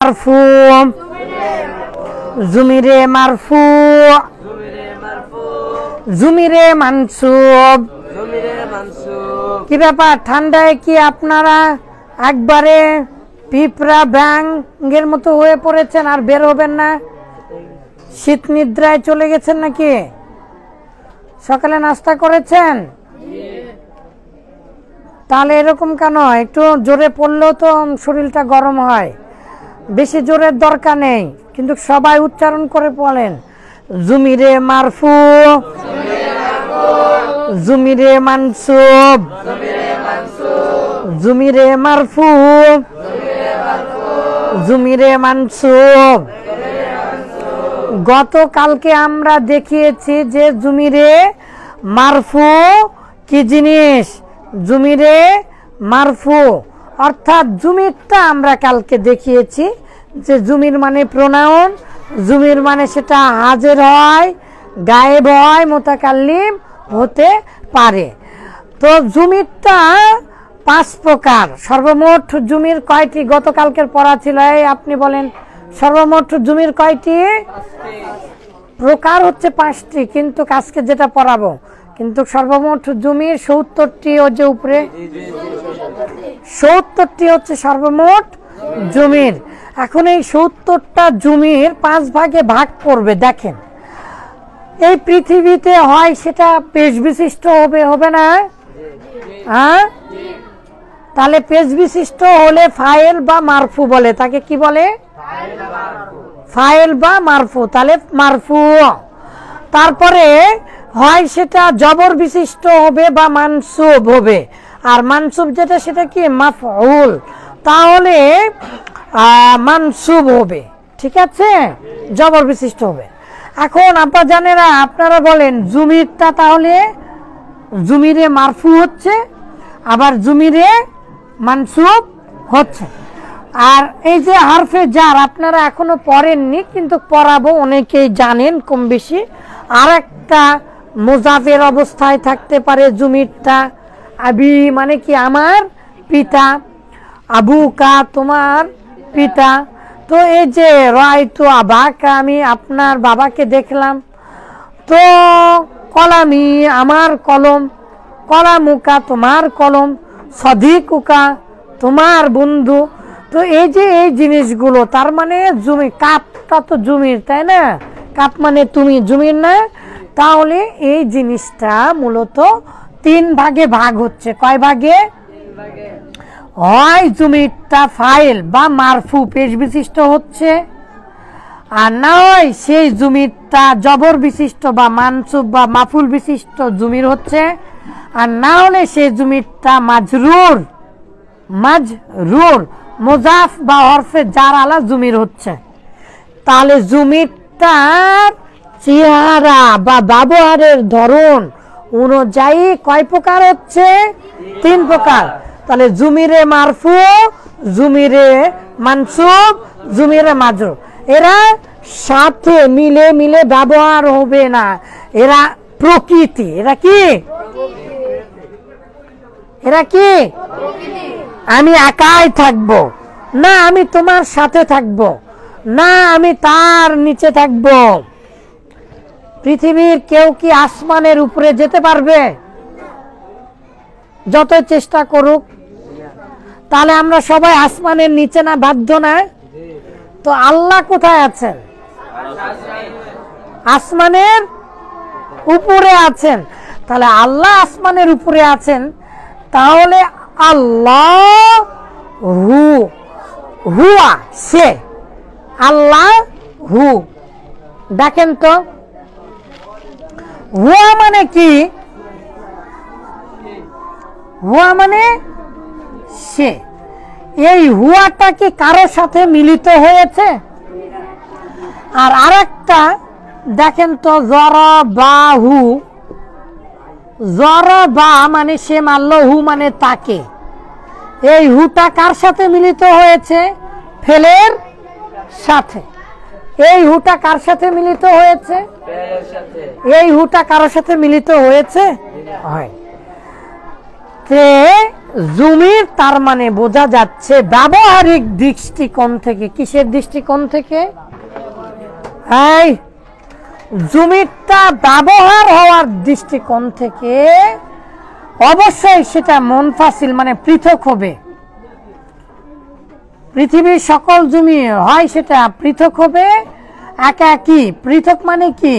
মারফু জুমিরে মারফু জুমিরে মানসুব। কি ব্যাপার, ঠান্ডায় কি আপনারা একবারে পিঁপড়া ব্যাঙের মতো হয়ে পড়েছেন আর বের হবেন না? শীত নিদ্রায় চলে গেছেন নাকি? সকালে নাস্তা করেছেন? তাহলে এরকম কেন? একটু জোরে পড়লেও তো শরীরটা গরম হয়, বেশি জোরের দরকার নেই, কিন্তু সবাই উচ্চারণ করে বলেন জুমিরে মারফু জুমিরে মানসুব জুমিরে মারফু জুমিরে মানসুব। গতকালকে আমরা দেখিয়েছি যে জুমিরে মারফু কি জিনিস। জুমিরে মারফু অর্থাৎ জুমিরটা আমরা কালকে দেখিয়েছি যে জুমির মানে প্রোনাউন, জুমির মানে সেটা হাজির হয়, গায়েব হয়, মুতাকাল্লিম হতে পারে। তো জুমিরটা 5 প্রকার। সর্বমোট জুমির কয়টি? গতকালকের পড়া ছিল, আপনি বলেন সর্বমোট জুমির কয়টি? প্রকার হচ্ছে 5টি, কিন্তু আজকে যেটা পড়াবো, কিন্তু সর্বমোট জুমির 70টি। ও যে উপরে 70টি হচ্ছে সর্বমোট জুমির। এখন এই 70টা জুমির 5 ভাগে ভাগ করবে। দেখেন এই পৃথিবীতে হয় সেটা পেশ বিশিষ্ট হবে না? হ্যাঁ, তাহলে পেশ বিশিষ্ট হলে ফাইল বা মারফু বলে, তাকে কি বলে? ফাইল বা মারফু, তাহলে মারফু। তারপরে হয় সেটা জবর বিশিষ্ট হবে বা মানসুব হবে, আর মানসুব যেটা সেটা কি মাফউল, তাহলে মানসুব হবে। ঠিক আছে, জবর বিশিষ্ট হবে। এখন আপা জানেরা আপনারা বলেন জুমিরটা তাহলে জুমিরে মারফু হচ্ছে, আবার জুমিরে মানসুব হচ্ছে। আর এই যে হারফে জার আপনারা এখনো পড়েননি, কিন্তু পড়াবো, অনেকেই জানেন কম বেশি। আর একটা মুজাফের অবস্থায় থাকতে পারে জুমিরটা। আবি মানে কি আমার পিতা, আবুকা তোমার পিতা। তো এই যে রায়তু আবাকা আমি আপনার বাবাকে দেখলাম। তো কলামি আমার কলম, কলামুকা তোমার কলম, সদিকুকা তোমার বন্ধু। তো এই যে এই জিনিসগুলো, তার মানে জুমি, কাপটা তো জুমির, তাই না? কাপ মানে তুমি, জুমির না? তাহলে এই জিনিসটা মূলত 3 ভাগে ভাগ হচ্ছে। কয় ভাগে? হয় জুমিরটা ফাইল বা মারফু পেশ বিশিষ্ট হচ্ছে, আর না হয় সেই জুমিরটা জবর বিশিষ্ট বা মানসুব বা মাফুল বিশিষ্ট জুমির হচ্ছে, আর না হলে সেই জুমিরটা মাজরুর মুজাফ বা হরফে জার আলা জুমির হচ্ছে। তাহলে জুমিরটার চেহারা বা ব্যবহারের ধরন অনুযায়ী কয় প্রকার হচ্ছে? 3 প্রকার। তাহলে জুমিরে মারফু, জুমিরে মানসুব, জুমিরে মাজরুর, এরা সাথে মিলে মিলে ব্যবহার হবে না, এরা প্রকৃতি। এরা কি? এরা কি? আমি একাই থাকবো না, আমি তোমার সাথে থাকবো না, আমি তার নিচে থাকবো। পৃথিবীর কেউ কি আসমানের উপরে যেতে পারবে? যত চেষ্টা করুক। তাহলে আমরা সবাই আসমানের নিচে না, বাধ্য না? তো আল্লাহ কোথায় আছেন? আসমানের উপরে আছেন। তাহলে আল্লাহ আসমানের উপরে আছেন, তাহলে আল্লাহ হুয়া সে, আল্লাহ হু। দেখেন তো হুয়া মানে কি? হুয়া মানে সে। এই হুয়াটা কি কারো সাথে মিলিত হয়েছে? আর আরেকটা দেখেন তো জরবাহু, জরবা মানে সে মারল, হু মানে তাকে। এই হুটা কার সাথে মিলিত হয়েছে? ফেলের সাথে। এই হুটা কার সাথে মিলিত হয়েছে? এই হুটা কারোর সাথে মিলিত হয়েছে? হয়। জুমির, তার মানে বোঝা যাচ্ছে ব্যবহারিক দৃষ্টিকোণ থেকে। কিসের দৃষ্টিকোণ থেকে? এই জুমিরটা ব্যবহার হওয়ার দৃষ্টিকোণ থেকে অবশ্যই সেটা মুনফাসিল মানে পৃথক হবে। পৃথিবীর সকল জমি হয় সেটা পৃথক হবে, একাকী। পৃথক মানে কি?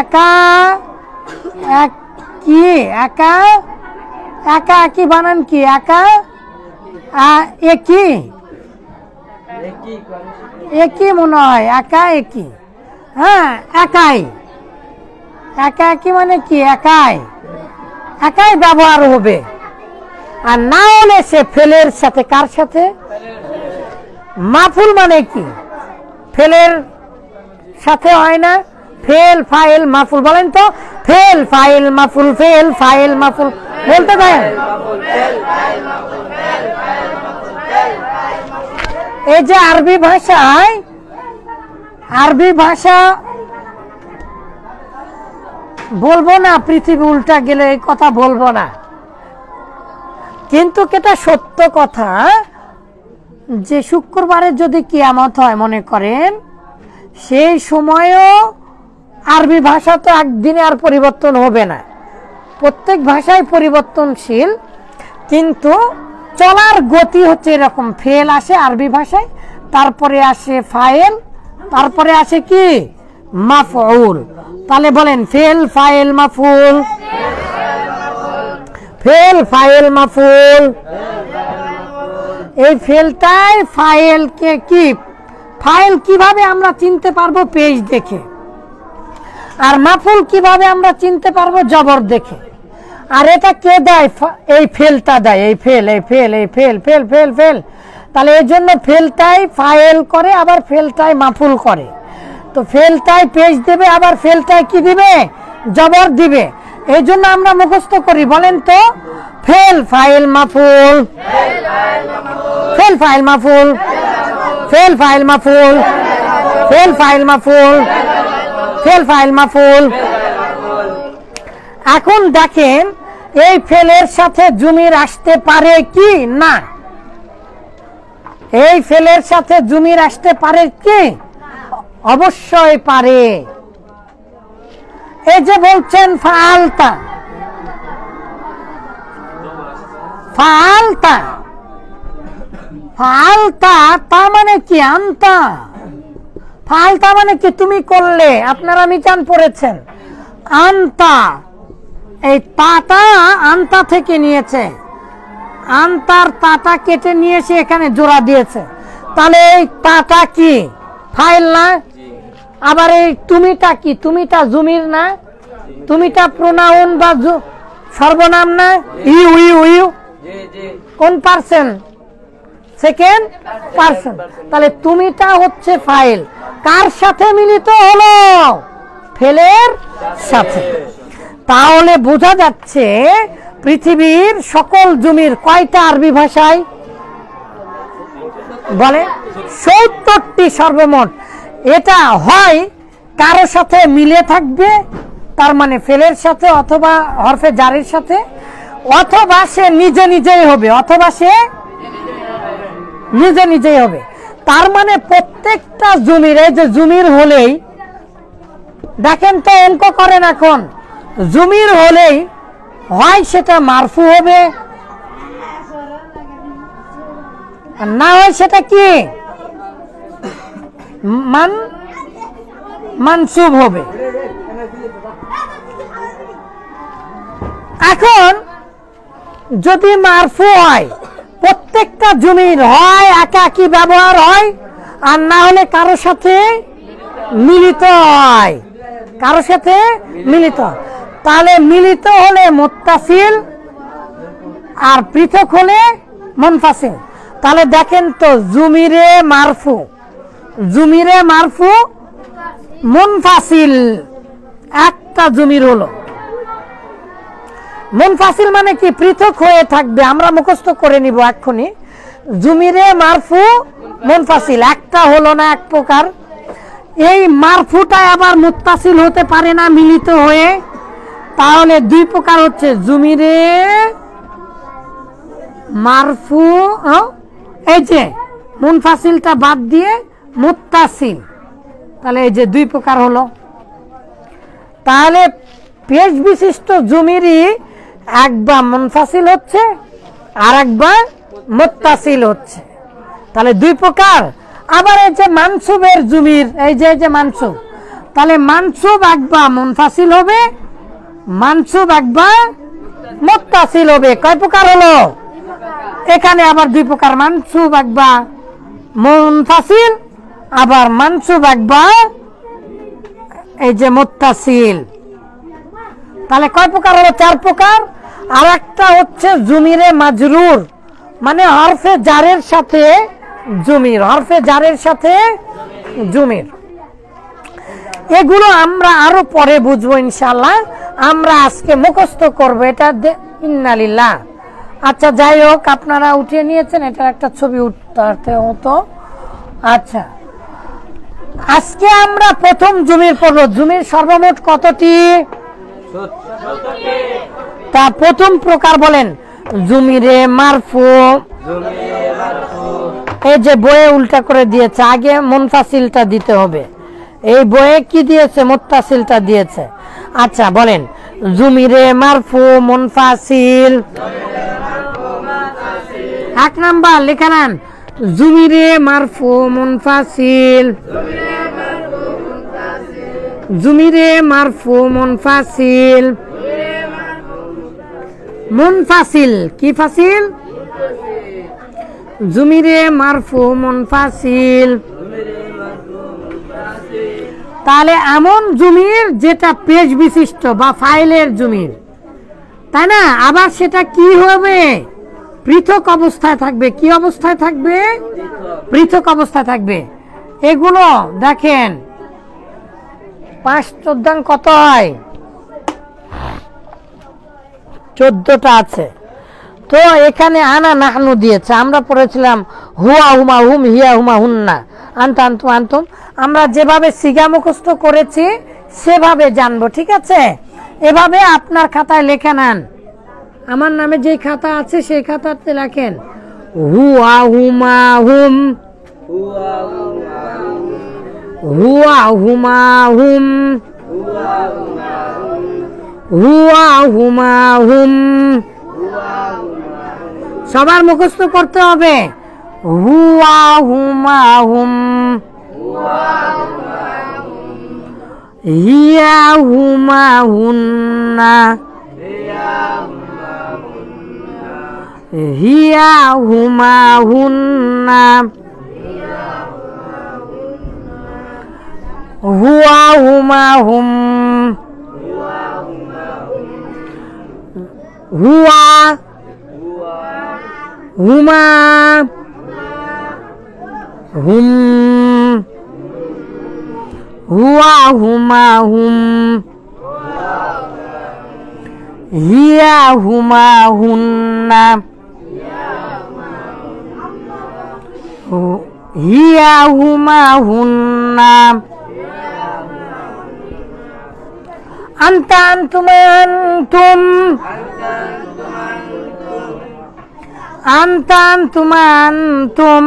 একা কি? একা একাকী বানান কি? একা একই, একই মনে হয়, একা একই। হ্যাঁ, একাই। একাকী মানে কি? একাই, একাই ব্যবহার হবে। আর না হলে সে ফেলের সাথে। কার সাথে? মাফুল মানে কি? ফেলের সাথে হয় না? ফেল ফাইল মাফুল বলেন তো। ফেল ফাইল মাফুল, ফেল ফাইল মাফুল বলতে দেন। এই যে আরবি ভাষায়, আরবি ভাষা বলবো না, পৃথিবী উল্টা গেলে এই কথা বলবো না, কিন্তু এটা সত্য কথা যে শুক্রবারে যদি কিয়ামত হয় মনে করেন, সেই সময়ও আরবি ভাষা তো একদিনে আর পরিবর্তন হবে না। প্রত্যেক ভাষায় পরিবর্তনশীল, কিন্তু চলার গতি হচ্ছে এরকম। ফেল আসে আরবি ভাষায়, তারপরে আসে ফাইল, তারপরে আসে কি? মাফউল। তাহলে বলেন ফেল ফাইল মাফউল, ফেল ফাইল মাফউল। এই ফেলটাই ফাইলকে কি? ফাইল কিভাবে আমরা চিনতে পারবো? পেজ দেখে। আর মাফুল কিভাবে আমরা চিনতে পারবো? জবর দেখে। আর এটা কে দেয়? এই ফেলটা দেয়। এই ফেল, এই ফেল, এই ফেল, ফেল ফেল ফেল। তাহলে এই জন্য ফেলটাই ফাইল করে, আবার ফেলটাই মাফুল করে। তো ফেলটাই পেজ দেবে, আবার ফেলটাই কি দিবে? জবর দিবে। এই জন্য আমরা মুখস্থ করি। বলেন তো, ফেল ফাইল মাফুল, ফেল ফাইল মাফুল, ফেল ফাইল মাফুল, ফেল ফাইল মাফুল, ফেল ফাইল মাফুল। এখন দেখেন এই ফেলের সাথে জুমির আসতে পারে কি না? এই ফেলের সাথে জুমির আসতে পারে কি? অবশ্যই পারে। এই যে বলছেন ফাআলতা, ফাআলতা, ফাআলতা তা মানে কি? আনতা। ফাআলতা মানে কি? তুমি করলে। আপনারা মিজান পড়েছেন। আনতা, এই তাটা আনতা থেকে নিয়েছে, আনতার তাটা কেটে নিয়ে এসে এখানে জোড়া দিয়েছে। তাহলে এই তাটা কি? ফাইল না? আবার এই তুমিটা কি? তুমিটা জুমির না? তুমিটা প্রোনাউন বা সর্বনাম না? ইউ ইউ ইউ কোন পারসন? Second person. তাহলে তুমিটা হচ্ছে ফাইল। কার সাথে মিলিত হলো? ফেলের সাথে। তাহলে বোঝা যাচ্ছে পৃথিবীর সকল জমির কয়টা আরবি ভাষায়? বলে ৭০টি সর্বমোট। এটা হয় কারো সাথে মিলে থাকবে, তার মানে ফেলের সাথে অথবা হরফে জারের সাথে, অথবা সে নিজে নিজেই হবে, অথবা সে নিজে নিজেই হবে। তার মানে প্রত্যেকটা জমির, এই যে জমির হলেই দেখেন তো অঙ্ক করেন এখন, জমির হলেই হয় সেটা মারফু হবে, আর না হয় সেটা কি? মানসুব হবে। এখন যদি মারফু হয়, প্রত্যেকটা জমির হয় একাকী ব্যবহার হয়, আর না হলে কারো সাথে মিলিত হয়, কারো সাথে মিলিত। তাহলে মিলিত হলে মুত্তাসিল আর পৃথক হলে মুনফাসিল। তাহলে দেখেন তো, জুমিরে মারফু, জুমিরে মারফু, মুনফাসিল একটা জমির হলো। মুনফাসিল মানে কি? পৃথক হয়ে থাকবে। আমরা মুখস্থ করে নিব এক্ষুনি। জুমিরে মারফু মুনফাসিল একটা হলো না, এক প্রকার। এই মারফুটা আবার মুত্তাসিল হতে পারে না মিলিত হয়ে, তাহলে দুই প্রকার হচ্ছে জুমিরে মারফু, এই যে মুনফাসিলটা বাদ দিয়ে মুত্তাসিল, তাহলে এই যে দুই প্রকার হলো। তাহলে পেশ বিশিষ্ট জমিরই একবার মুনফাসিল হচ্ছে আর একবার মুত্তাসিল হচ্ছে, তাহলে দুই প্রকার। আবার এই যে মানসুবের জমির, এই যে মানসুব, তাহলে মানসুব একবার মুনফাসিল হবে, মানসুব একবার মুত্তাসিল হবে। কয় প্রকার হলো? এখানে আবার দুই প্রকার, মানসুব একবার মুনফাসিল, আবার মানসুব একবার এই যে মুত্তাসিল। তাহলে কয় প্রকার হলো? চার প্রকার। আর একটা হচ্ছে জমিরে মাজরুর, মানে হরফে জারের সাথে জমির, হরফে জারের সাথে জমির। এগুলো আমরা আরো পরে বুঝবো ইনশাআল্লাহ, আমরা আজকে মুখস্থ করবো এটা। ইন্নালিল্লাহ। আচ্ছা যাই হোক, আপনারা উঠিয়ে নিয়েছেন, এটা একটা ছবি উঠতে হতো। আচ্ছা, আজকে আমরা প্রথম জমির পড়ব। জমির সর্বমোট কতটি? তা প্রথম প্রকার বলেন। জমিরে মারফু, এই যে বইয়ে উল্টা করে দিয়েছে, আগে মুনফাসিলটা দিতে হবে। এই বইয়ে কি দিয়েছে? মুত্তাসিলটা দিয়েছে। আচ্ছা বলেন, জমিরে মারফু মুনফাসিল। এক নাম্বার লিখে নেন, জমিরে মারফু মুনফাসিল, জমিরে মারফু মুনফাসিল। মুনফাসিল কি ফাসিল? জমিরে মারফু মুনফাসিল। তাহলে এমন জমির যেটা পেশ বিশিষ্ট বা ফাইলের জমির, তাই না? আবার সেটা কি হবে? পৃথক অবস্থায় থাকবে। কি অবস্থায় থাকবে? পৃথক অবস্থায় থাকবে। এগুলো দেখেন ৫ 14 কত হয়? 14টা আছে। তো এখানে আনা নাহনু দিয়েছে, আমরা পড়েছিলাম হুয়া হুমা হুম, হিয়া হুমা হুন্না, আনতা আনতুম আনতুম। আমরা যেভাবে সিগা মুখস্থ করেছি সেভাবে জানবো, ঠিক আছে? এভাবে আপনার খাতায় লেখা নেন। আমার নামে যে খাতা আছে সেই খাতাতে লেখেন হুয়া হুমা হুম, হুয়া হুমা হুম, হুয়া হুমা হুম। সবার মুখস্থ করতে হবে। হুয়া হুমা হুম, হিয়া হুমা হুন্না, হিয়া হুমা হুন্না, হুয়া হুমা হুম, হুয়া হুমা হুম, হুয়া হুমা হুম, হিয়া হুমা হুন্না, হিয়া হুমা হুন্না। আনতা আনতুম আনতুম, আনতা আনতুম আনতুম,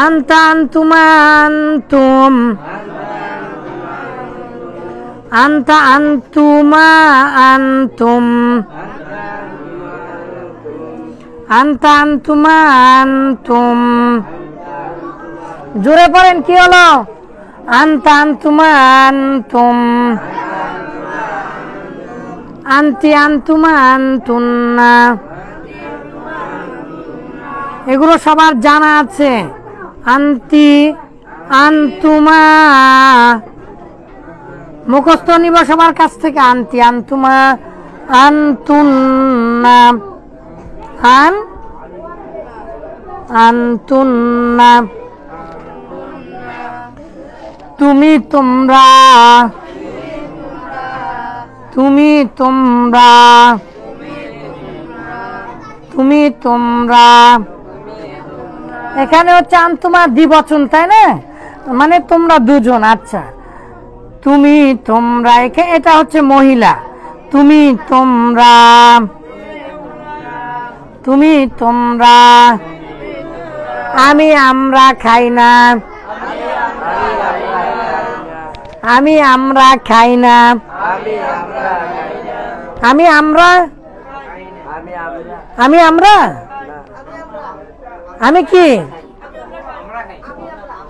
আনতা আনতুম আনতুম, আনতা আনতুমা আনতুম, আনতা আনতুমা আনতুম। জোরে পড়েন, কি হলো? আনতা আনতুমা আনতুম, আনতি আনতুমা আনতুন্না। এগুলো সবার জানা আছে। আনতি আনতুমা মুখস্থ নিব সবার কাছ থেকে। আনতি আনতুমা আনতুন্না, আন আনতুন্না। তুমি তোমরা, তুমি তোমরা, তুমি তোমরা। এখানে হচ্ছে আনতুমা দ্বিবচন, তাই না? মানে তোমরা দুজন। আচ্ছা, তুমি তোমরা, এটা হচ্ছে মহিলা। তুমি তোমরা, তুমি তোমরা আমি আমরা খাই না আমি আমরা খাই না আমি আমরা আমি আমরা আমি কি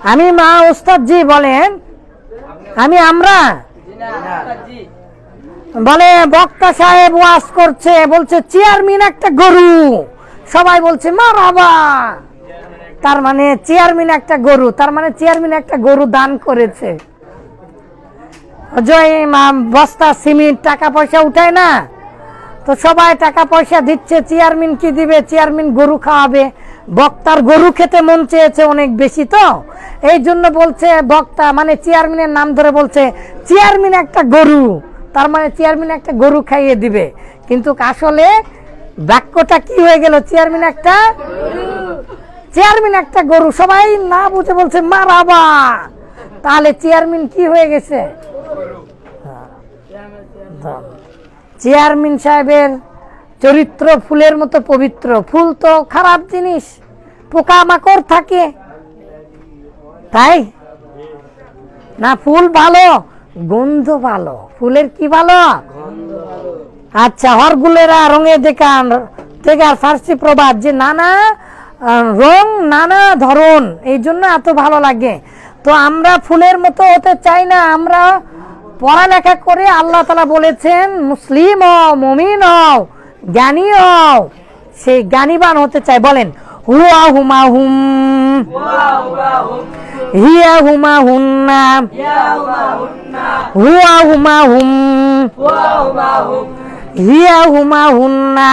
আমি মা ওস্তাদ জি বলেন আমি আমরা বলে বক্তা সাহেব ওয়াজ করছে বলছে চেয়ারম্যান একটা গরু সবাই বলছে মারহাবা তার মানে চেয়ারম্যান একটা গরু তার মানে চেয়ারম্যান একটা গরু দান করেছে জয় মা বস্তা সিমেন্ট টাকা পয়সা উঠায় না তো সবাই টাকা পয়সা দিচ্ছে চেয়ারম্যান কি দিবে চেয়ারম্যান গরু খাওয়াবে বক্তার গরু খেতে মন চেয়েছে অনেক বেশি তো এই জন্য বলছে বক্তা মানে চেয়ারম্যানের নাম ধরে বলছে চেয়ারম্যান একটা গরু তার মানে চেয়ারম্যান একটা গরু খাইয়ে দিবে কিন্তু আসলে বাক্যটা কি হয়ে গেল চেয়ারম্যান একটা গরু সবাই না বুঝে বলছে মারহাবা তাহলে চেয়ারম্যান কি হয়ে গেছে চেয়ারম্যান সাহেবের চরিত্র ফুলের মতো পবিত্র ফুল তো খারাপ জিনিস পোকামাকড় থাকে তাই না ফুল ভালো গন্ধ ভালো ফুলের কি ভালো আচ্ছা হরগুলেরা রঙে দেখান দেখার ফার্সি প্রবাদ যে নানা রং নানা ধরন এই জন্য এত ভালো লাগে তো আমরা ফুলের মতো হতে চাই না আমরা পড়ালেখা করে আল্লাহ তাআলা বলেছেন মুসলিম হও মুমিন হও জ্ঞানী হও সেই জ্ঞানীবান হতে চাই বলেন হুয়া হুমা হুম হিয়া হুমা হুন্না হুয়া হুমা হুম হিয়া হুমা হুন্না